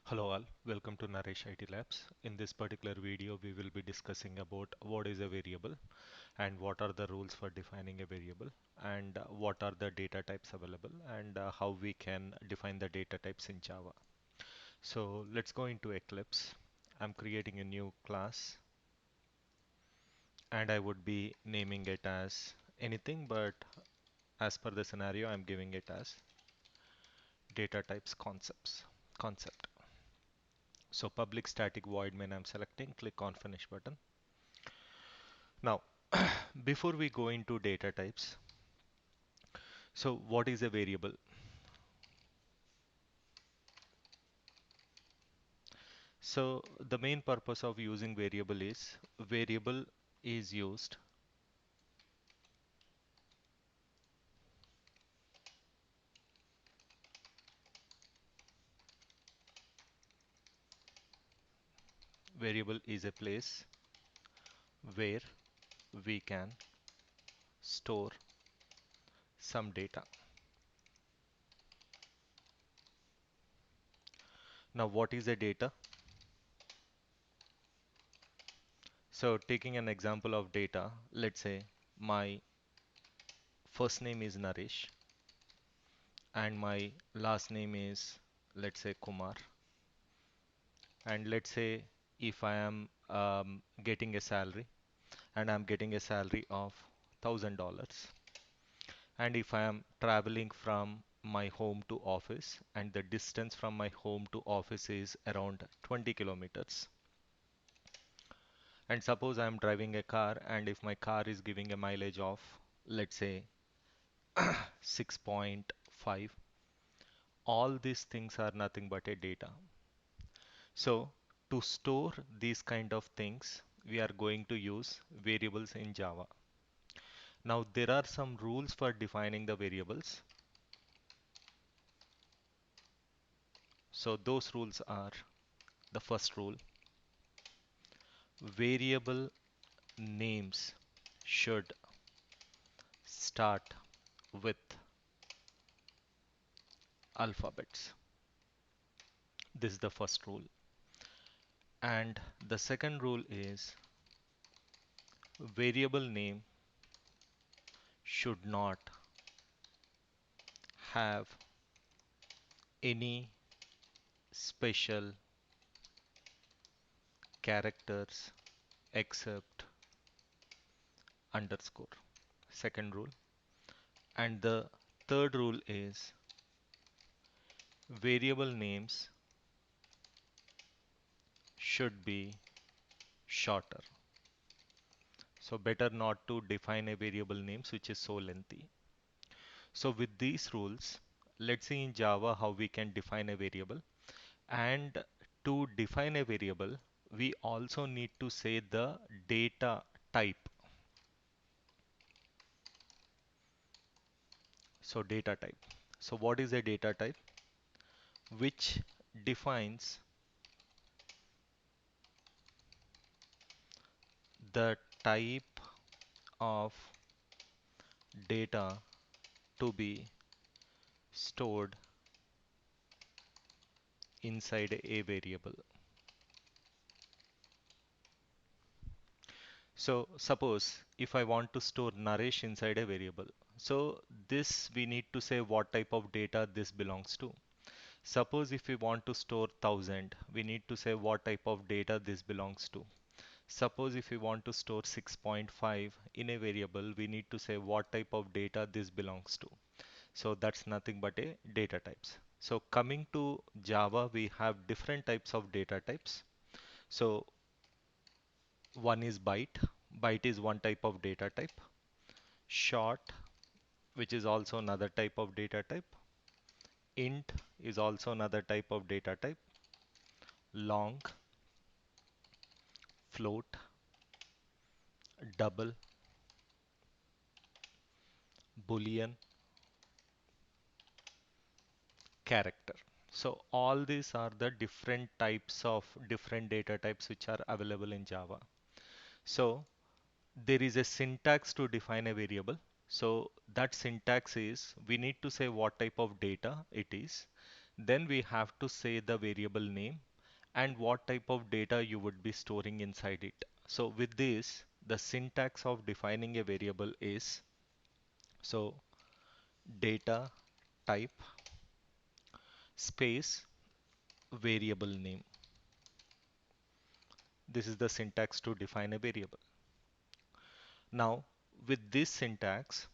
Hello all, welcome to Naresh IT Labs. In this particular video, we will be discussing about what is a variable and what are the rules for defining a variable and what are the data types available and how we can define the data types in Java. So let's go into Eclipse. I'm creating a new class and I would be naming it as anything, but as per the scenario, I'm giving it as data types concept. So public static void main I'm selecting, click on finish button. Now, before we go into data types, so what is a variable? So the main purpose of using variable is used variable is a place where we can store some data. Now what is a data? So taking an example of data, let's say my first name is Naresh and my last name is, let's say, Kumar, and let's say if I am getting a salary and I'm getting a salary of $1,000, and if I am traveling from my home to office and the distance from my home to office is around 20 kilometers, and suppose I'm driving a car and if my car is giving a mileage of, let's say, 6.5, all these things are nothing but a data. So to store these kind of things, we are going to use variables in Java. Now there are some rules for defining the variables. So those rules are: the first rule, variable names should start with alphabets. This is the first rule. And the second rule is variable name should not have any special characters except underscore. Second rule. And the third rule is variable names should be shorter. So better not to define a variable names which is so lengthy. So with these rules, let's see in Java how we can define a variable. And to define a variable, we also need to say the data type. So data type. So what is a data type? Which defines the type of data to be stored inside a variable. So suppose if I want to store Naresh inside a variable, so this we need to say what type of data this belongs to. Suppose if we want to store 1000, we need to say what type of data this belongs to. Suppose if we want to store 6.5 in a variable, we need to say what type of data this belongs to. So that's nothing but a data types. So coming to Java, we have different types of data types. So one is byte. Byte is one type of data type. Short, which is also another type of data type. Int is also another type of data type. Long, float, double, boolean, character. So all these are the different types of different data types which are available in Java. So there is a syntax to define a variable. So that syntax is we need to say what type of data it is. Then we have to say the variable name and what type of data you would be storing inside it. So with this, the syntax of defining a variable is so data type space variable name. This is the syntax to define a variable. Now, with this syntax,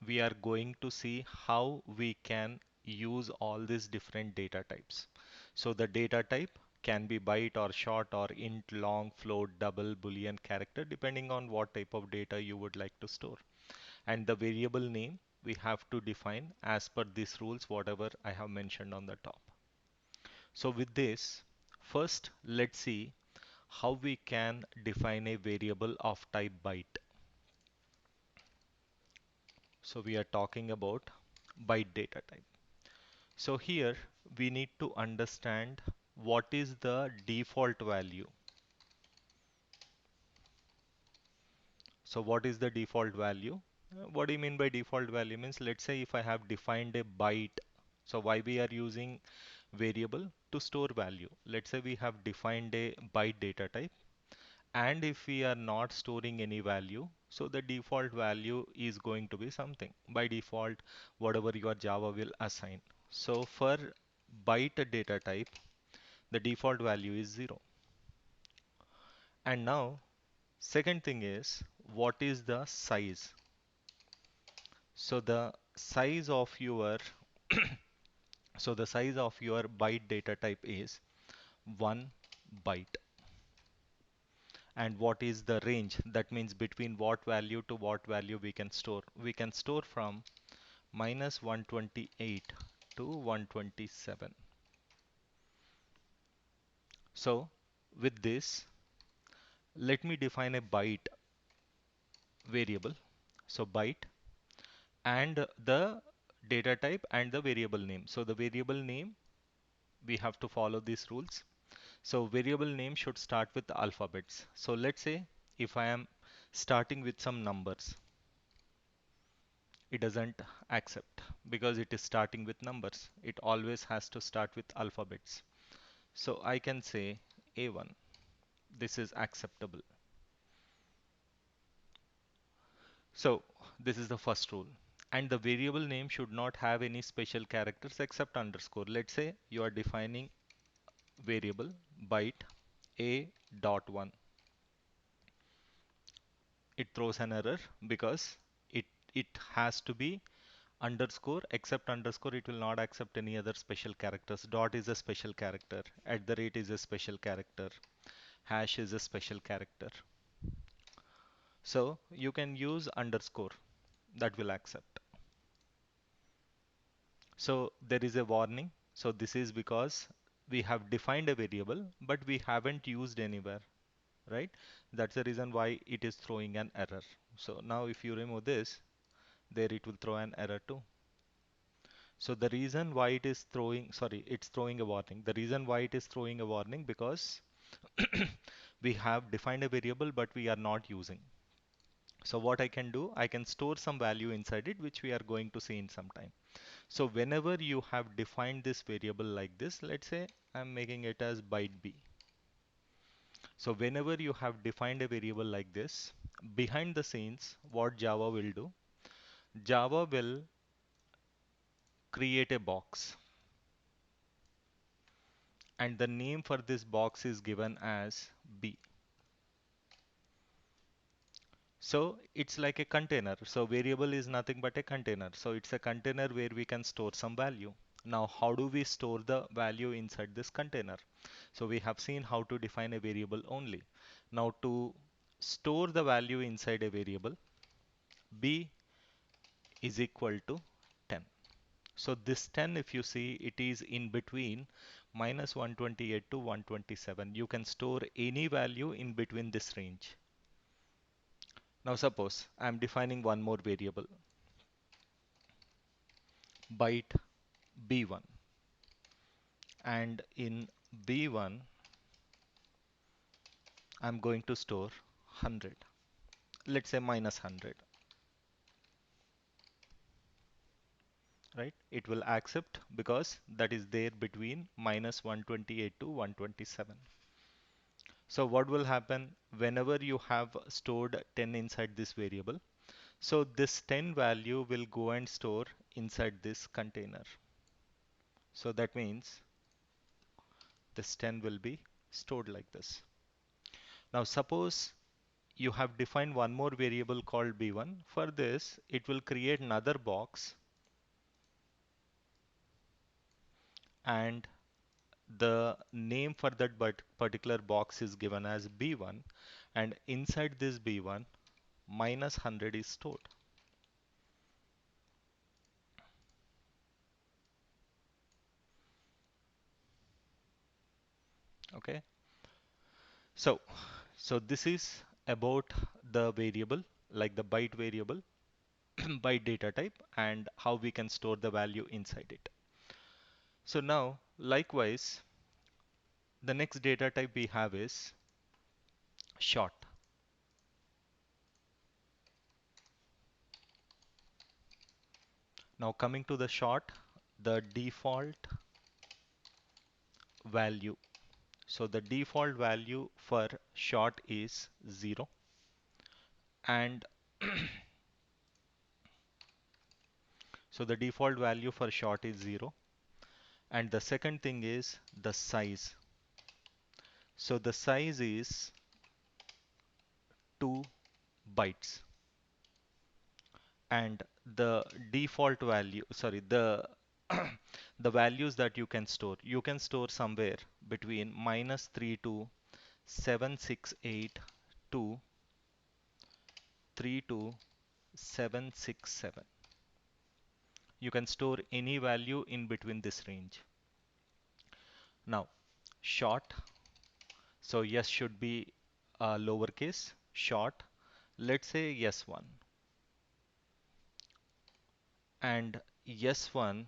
we are going to see how we can use all these different data types. So the data type can be byte or short or int, long, float, double, boolean character, depending on what type of data you would like to store. And the variable name we have to define as per these rules, whatever I have mentioned on the top. So with this, first let's see how we can define a variable of type byte. So we are talking about byte data type. So here we need to understand what is the default value. So what is the default value? What do you mean by default value? Means let's say if I have defined a byte. So why we are using variable to store value? Let's say we have defined a byte data type, and if we are not storing any value, so the default value is going to be something. By default, whatever your Java will assign. So for byte data type, the default value is 0. And now, second thing is, what is the size? So the size of your so the size of your byte data type is 1 byte. And what is the range? That means between what value to what value we can store. We can store from minus 128 to 127. So with this, let me define a byte variable. So byte and the data type and the variable name. So the variable name, we have to follow these rules. So variable name should start with alphabets. So let's say if I am starting with some numbers, it doesn't accept because it is starting with numbers. It always has to start with alphabets. So I can say A1. This is acceptable. So this is the first rule. And the variable name should not have any special characters except underscore. Let's say you are defining variable byte a dot 1. It throws an error because it has to be underscore. Except underscore, it will not accept any other special characters. Dot is a special character, at the rate is a special character, hash is a special character. So you can use underscore, that will accept. So there is a warning. So this is because we have defined a variable but we haven't used anywhere, right? That's the reason why it is throwing an error. So now if you remove this, there it will throw an error too. So the reason why it is throwing, sorry, it's throwing a warning. The reason why it is throwing a warning because we have defined a variable but we are not using. So what I can do, I can store some value inside it, which we are going to see in some time. So whenever you have defined this variable like this, let's say I'm making it as byte b. So whenever you have defined a variable like this, behind the scenes, what Java will do, Java will create a box, and the name for this box is given as b. So it's like a container. So variable is nothing but a container. So it's a container where we can store some value. Now, how do we store the value inside this container? So we have seen how to define a variable only. Now to store the value inside a variable, b is equal to 10. So this 10, if you see, it is in between minus 128 to 127. You can store any value in between this range. Now suppose I'm defining one more variable, byte b1, and in b1 I'm going to store 100. Let's say minus 100. right? It will accept because that is there between minus 128 to 127. So what will happen whenever you have stored 10 inside this variable? So this 10 value will go and store inside this container. So that means this 10 will be stored like this. Now suppose you have defined one more variable called b1. For this, it will create another box and the name for that particular box is given as b1, and inside this b1 minus 100 is stored. Okay, so this is about the variable, like the byte variable byte data type, and how we can store the value inside it. So now likewise, the next data type we have is short. Now coming to the short, the default value. So the default value for short is 0, and so the default value for short is 0, and the second thing is the size. So the size is 2 bytes, and the default value, sorry, the the values that you can store somewhere between -3 to 768 to 32767. You can store any value in between this range. Now, short, so yes should be lowercase, short, let's say yes1, and yes1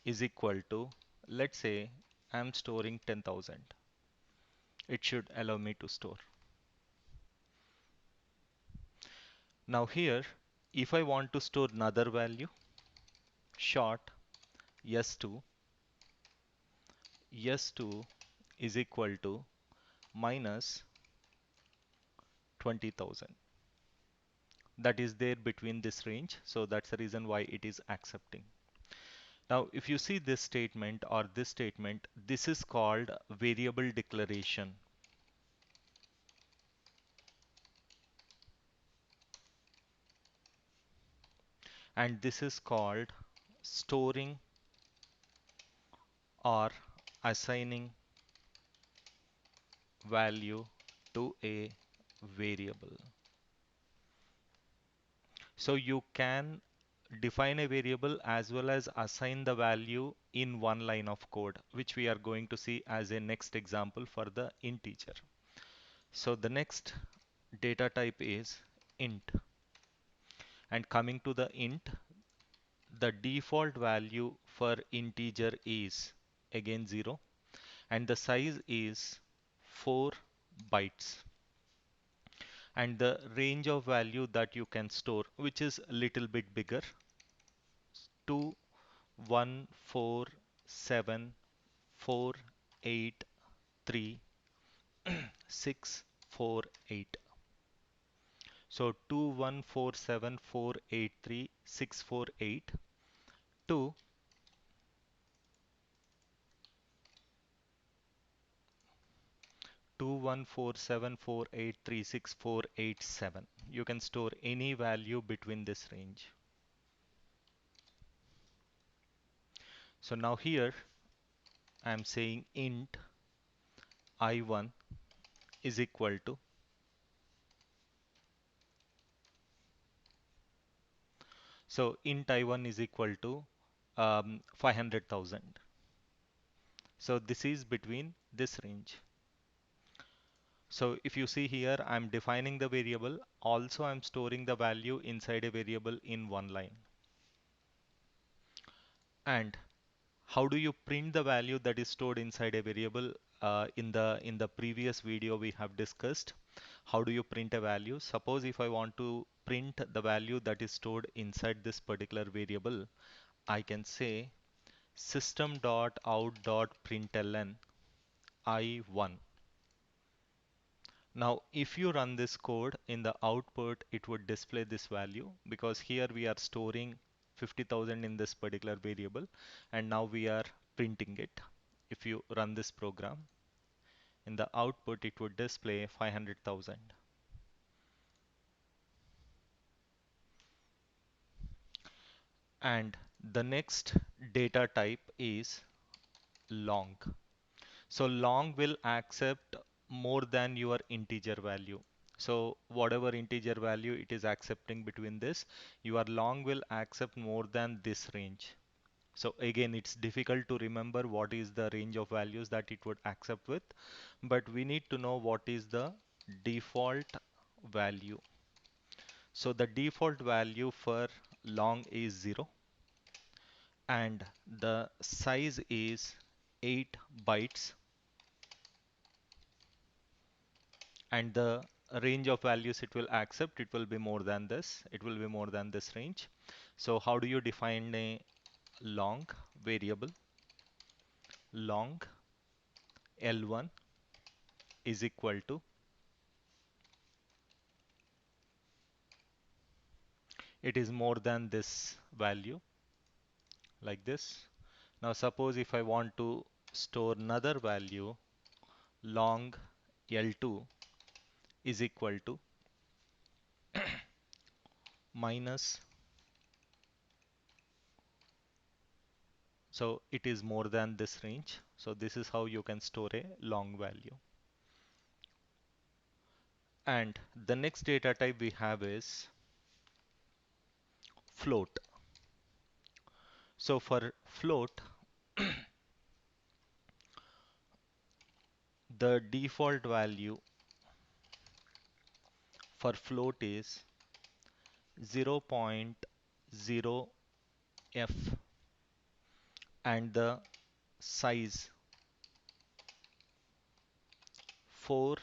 is equal to, let's say I'm storing 10,000. It should allow me to store. Now here, if I want to store another value, short yes2, yes2 is equal to minus 20,000. That is there between this range, so that's the reason why it is accepting. Now if you see this statement or this statement, this is called variable declaration, and this is called storing or assigning value to a variable. So you can define a variable as well as assign the value in one line of code, which we are going to see as a next example for the integer. So the next data type is int, and coming to the int, the default value for integer is again 0, and the size is 4 bytes, and the range of value that you can store, which is a little bit bigger, 2147483 648. So 2147483 648 to 2147483 647. You can store any value between this range. So now here I am saying int I1 is equal to, so int I1 is equal to 500,000. So this is between this range. So if you see here, I'm defining the variable. Also, I'm storing the value inside a variable in one line. And how do you print the value that is stored inside a variable? In the previous video, we have discussed how do you print a value. Suppose if I want to print the value that is stored inside this particular variable, I can say system.out.println I1. Now, if you run this code in the output, it would display this value because here we are storing 50,000 in this particular variable and now we are printing it. If you run this program, in the output, it would display 500,000. And the next data type is long. So long will accept more than your integer value. So whatever integer value it is accepting between this, your long will accept more than this range. So again, it's difficult to remember what is the range of values that it would accept with, but we need to know what is the default value. So the default value for long is 0 and the size is 8 bytes and the range of values it will accept, it will be more than this. It will be more than this range. So how do you define a long variable? Long L1 is equal to, it is more than this value like this. Now suppose if I want to store another value, long L2 is equal to minus, so it is more than this range. So this is how you can store a long value. And the next data type we have is float. So for float, the default value for float is 0.0f and the size 4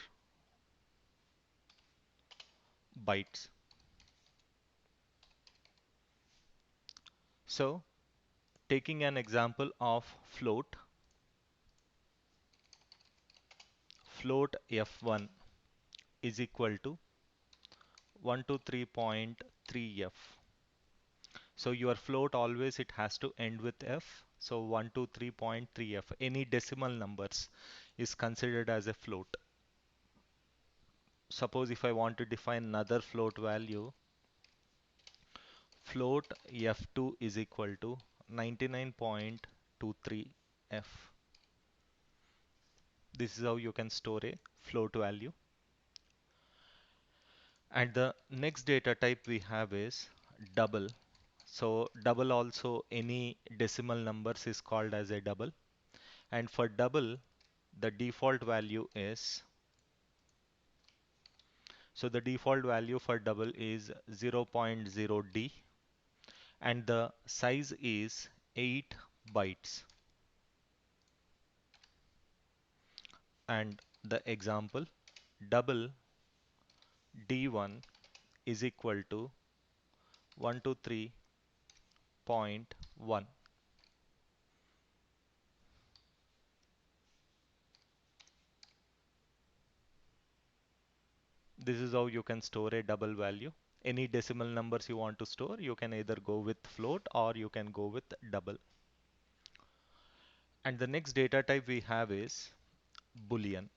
bytes. So taking an example of float, float f1 is equal to 123.3f. So your float always it has to end with f. So 123.3f. Any decimal numbers is considered as a float. Suppose if I want to define another float value, float f2 is equal to 99.23f. This is how you can store a float value. And the next data type we have is double. So double also any decimal numbers is called as a double. And for double, the default value is, so the default value for double is 0.0d and the size is 8 bytes. And the example, double d1 is equal to 123.1. This is how you can store a double value. Any decimal numbers you want to store, you can either go with float or you can go with double. And the next data type we have is Boolean.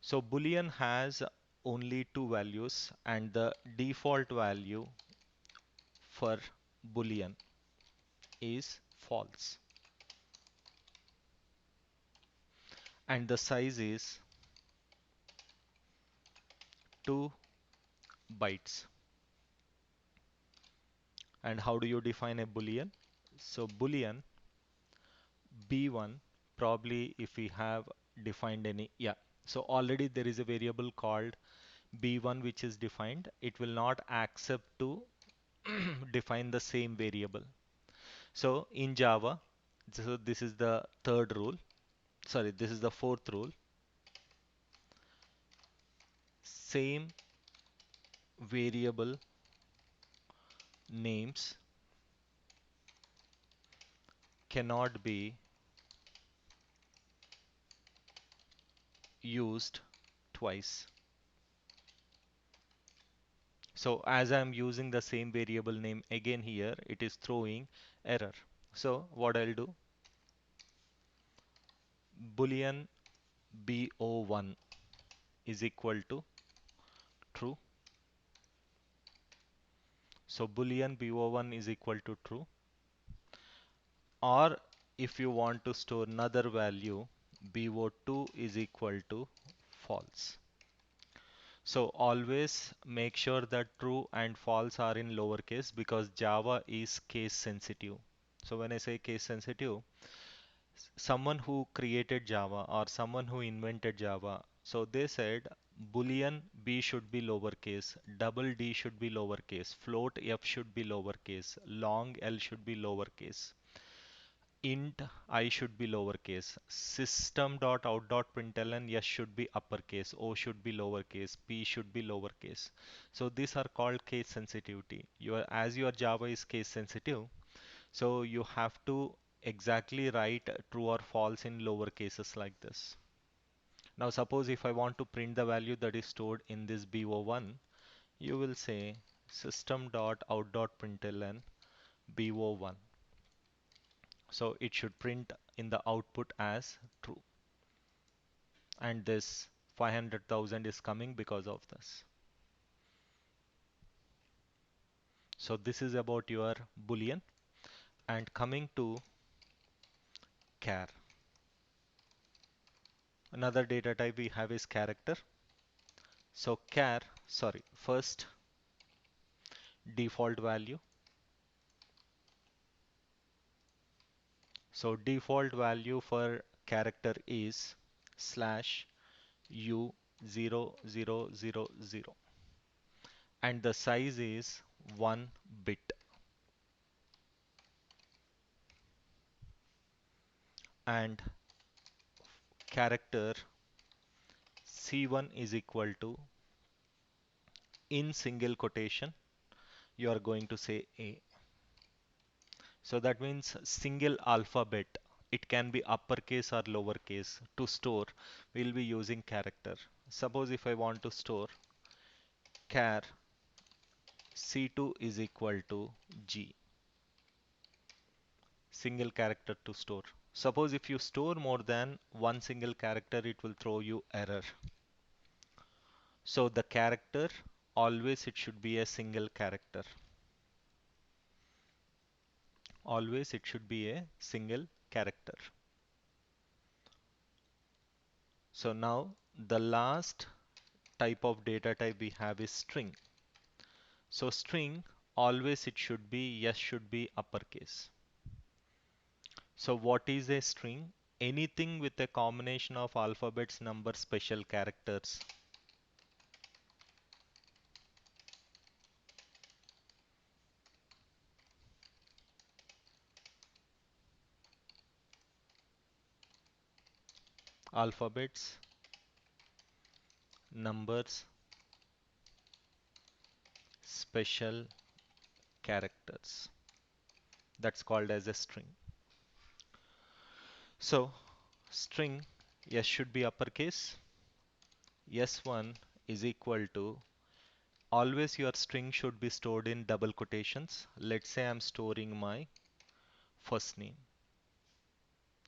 So Boolean has only two values and the default value for Boolean is false. And the size is 2 bytes. And how do you define a Boolean? So Boolean B1, probably if we have defined any, yeah. So already there is a variable called B1 which is defined. It will not accept to define the same variable. So in Java, so this is the third rule. Sorry, this is the fourth rule. Same variable names cannot be used twice. So as I'm using the same variable name again here, it is throwing error. So what I'll do, boolean bo1 is equal to true. So boolean bo1 is equal to true. Or if you want to store another value, bo2 is equal to false. So always make sure that true and false are in lowercase because Java is case sensitive. So when I say case sensitive, someone who created Java or someone who invented Java, so they said boolean b should be lowercase, double d should be lowercase, float f should be lowercase, long l should be lowercase, int I should be lowercase, system.out.println yes should be uppercase, o should be lowercase, p should be lowercase. So these are called case sensitivity. As your Java is case sensitive, so you have to exactly write true or false in lower cases like this. Now suppose if I want to print the value that is stored in this bo1, you will say system.out.println bo1. So it should print in the output as true. And this 500,000 is coming because of this. So this is about your boolean. And coming to char. Another data type we have is character. So first default value. So default value for character is slash u 0000 and the size is 1 bit. And character C1 is equal to, in single quotation, you are going to say A. So that means single alphabet. It can be uppercase or lowercase. To store, we'll be using character. Suppose if I want to store char C2 is equal to G. Single character to store. Suppose if you store more than one single character, it will throw you error. So the character, always it should be a single character. Always it should be a single character. So now the last type of data type we have is string. So string, always it should be, yes should be uppercase. So what is a string? Anything with a combination of alphabets, numbers, special characters. Alphabets, numbers, special characters. That's called as a string. So string, yes should be uppercase. S1 is equal to, always your string should be stored in double quotations. Let's say I'm storing my first name.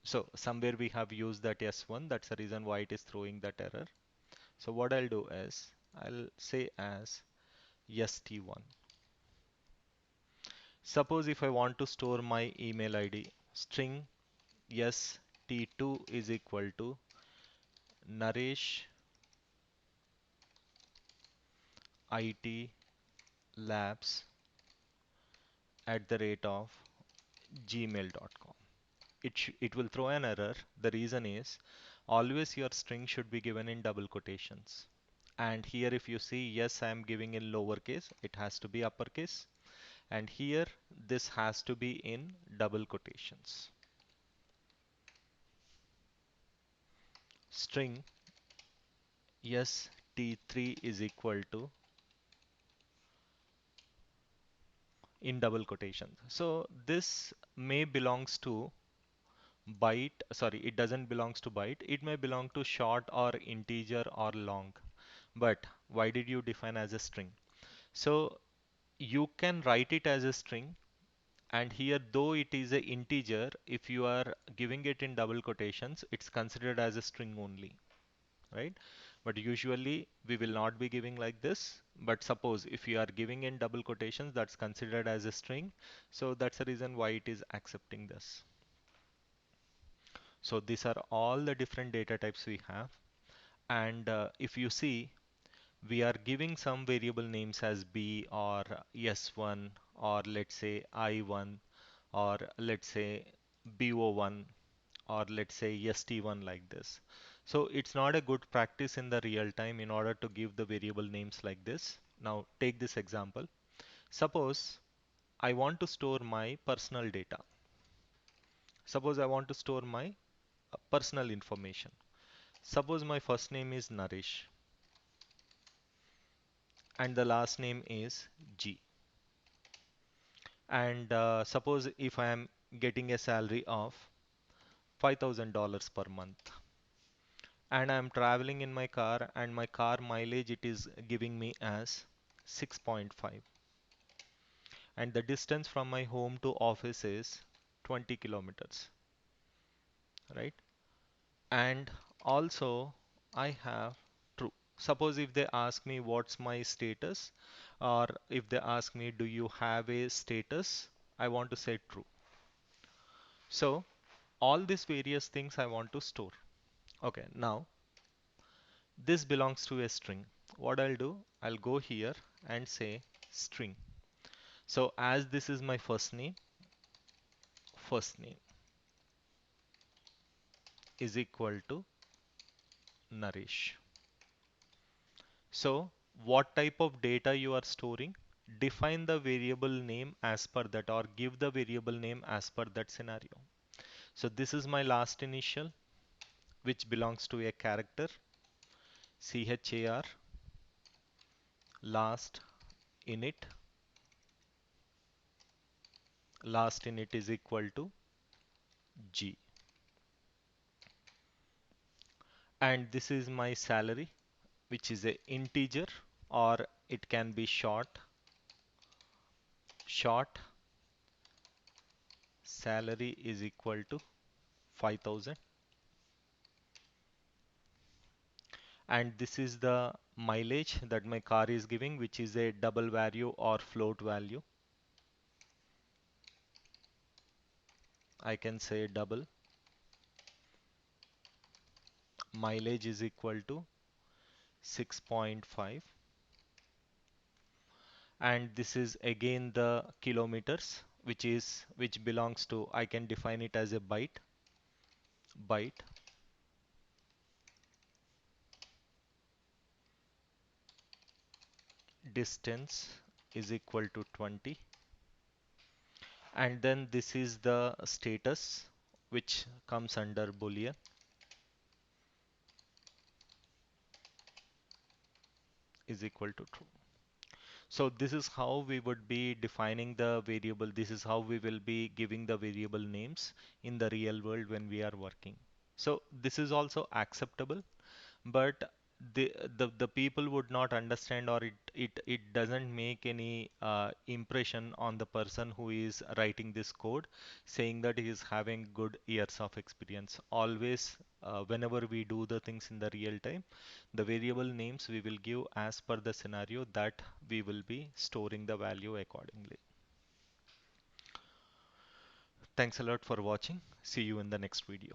So somewhere we have used that S1. That's the reason why it is throwing that error. So what I'll do is I'll say as ST1. Suppose if I want to store my email ID, string ST2 is equal to Naresh IT labs at the rate of gmail.com. It will throw an error. The reason is always your string should be given in double quotations. And here if you see, yes, I am giving in lowercase, it has to be uppercase. And here this has to be in double quotations. String yes t3 is equal to in double quotations. So this may belongs to byte, sorry, it doesn't belongs to byte. It may belong to short or integer or long. But why did you define as a string? So you can write it as a string, and here, though it is a integer, if you are giving it in double quotations, it's considered as a string only, right? But usually we will not be giving like this. But suppose if you are giving in double quotations, that's considered as a string. So that's the reason why it is accepting this. So these are all the different data types we have. And if you see, we are giving some variable names as b or s1, or let's say I1, or let's say bo1, or let's say st1, like this. So it's not a good practice in the real time in order to give the variable names like this. Now take this example. Suppose I want to store my personal data. Suppose I want to store my personal information. Suppose my first name is Naresh and the last name is G. And suppose if I am getting a salary of $5,000 per month, and I am traveling in my car, and my car mileage it is giving me as 6.5, and the distance from my home to office is 20 kilometers, right? And also I have true. Suppose if they ask me what's my status, or if they ask me do you have a status, I want to say true. So all these various things I want to store. Okay, now this belongs to a string. What I'll do, I'll go here and say string. So as this is my first name is equal to Naresh. So what type of data you are storing? Define the variable name as per that, or give the variable name as per that scenario. So this is my last initial, which belongs to a character, char, last init. Last init is equal to G. And this is my salary, which is a integer, or it can be short salary is equal to 5,000. And this is the mileage that my car is giving, which is a double value or float value. I can say double. Mileage is equal to 6.5. And this is again the kilometers, which belongs to, I can define it as a byte. Distance is equal to 20. And then this is the status, which comes under boolean, is equal to true. So this is how we would be defining the variable. This is how we will be giving the variable names in the real world when we are working. So this is also acceptable, but the people would not understand, or it doesn't make any impression on the person who is writing this code, saying that he is having good years of experience. Always, whenever we do the things in the real time, the variable names we will give as per the scenario that we will be storing the value accordingly. Thanks a lot for watching. See you in the next video.